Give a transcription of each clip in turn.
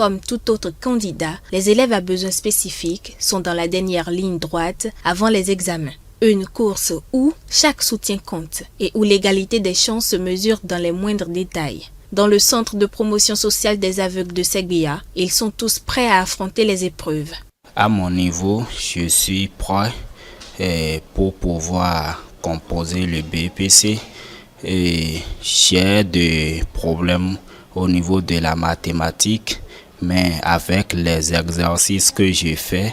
Comme tout autre candidat, les élèves à besoins spécifiques sont dans la dernière ligne droite avant les examens. Une course où chaque soutien compte et où l'égalité des chances se mesure dans les moindres détails. Dans le centre de promotion sociale des aveugles de Segbia, ils sont tous prêts à affronter les épreuves. À mon niveau, je suis prêt pour pouvoir composer le BEPC. J'ai des problèmes au niveau de la mathématique, mais avec les exercices que j'ai faits,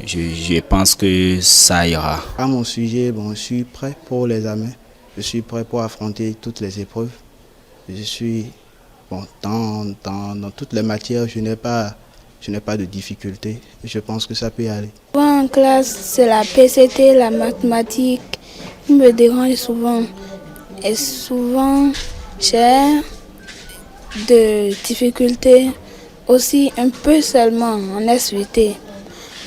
je pense que ça ira. À mon sujet, je suis prêt pour l'examen. Je suis prêt pour affronter toutes les épreuves. Je suis dans toutes les matières, je n'ai pas de difficultés. Je pense que ça peut y aller. En classe, c'est la PCT, la mathématique qui me dérange souvent. Et souvent, j'ai de difficultés aussi un peu seulement en SVT.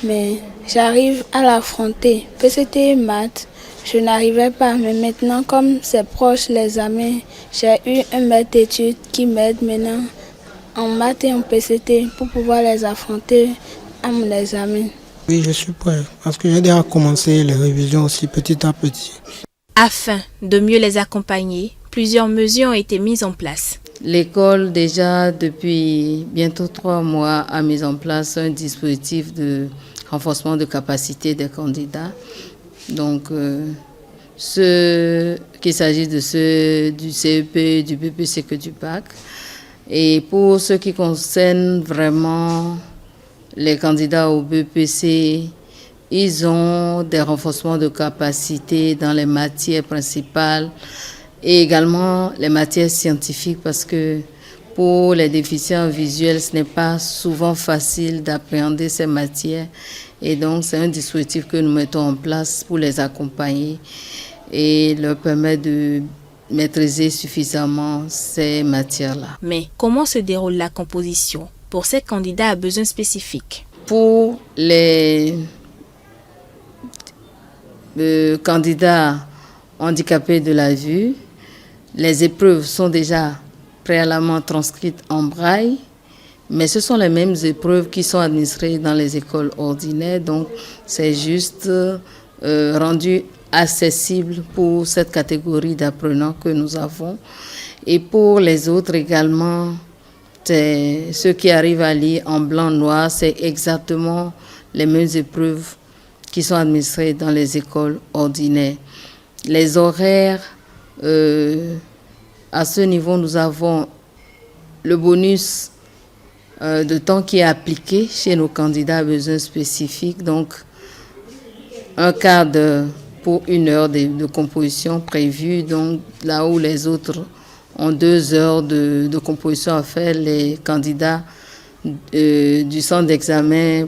Mais j'arrive à l'affronter. PCT et maths, je n'arrivais pas. Mais maintenant, comme c'est proche l'examen, j'ai eu un maître d'études qui m'aide maintenant en maths et en PCT pour pouvoir les affronter à mon examen. Oui, je suis prêt parce que j'ai déjà commencé les révisions aussi petit à petit. Afin de mieux les accompagner, plusieurs mesures ont été mises en place. L'école, déjà depuis bientôt 3 mois, a mis en place un dispositif de renforcement de capacité des candidats. Donc, qu'il s'agisse du CEP, du BPC que du bac. Et pour ce qui concerne vraiment les candidats au BPC, ils ont des renforcements de capacité dans les matières principales et également les matières scientifiques parce que pour les déficients visuels, ce n'est pas souvent facile d'appréhender ces matières. Et donc, c'est un dispositif que nous mettons en place pour les accompagner et leur permettre de maîtriser suffisamment ces matières-là. Mais comment se déroule la composition pour ces candidats à besoins spécifiques? Pour les candidats handicapés de la vue, les épreuves sont déjà préalablement transcrites en braille, mais ce sont les mêmes épreuves qui sont administrées dans les écoles ordinaires, donc c'est juste rendu accessible pour cette catégorie d'apprenants que nous avons. Et pour les autres également, ceux qui arrivent à lire en blanc-noir, c'est exactement les mêmes épreuves qui sont administrées dans les écoles ordinaires. Les horaires, à ce niveau, nous avons le bonus de temps qui est appliqué chez nos candidats à besoins spécifiques, donc un quart d'heure pour 1 heure de composition prévue, donc là où les autres ont 2 heures de composition à faire, les candidats du centre d'examen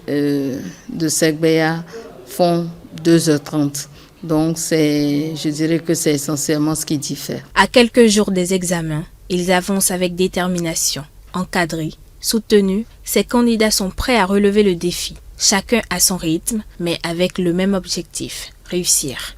de Segbia font 2h30. Donc je dirais que c'est essentiellement ce qui diffère. À quelques jours des examens, ils avancent avec détermination. Encadrés, soutenus, ces candidats sont prêts à relever le défi. Chacun à son rythme, mais avec le même objectif, réussir.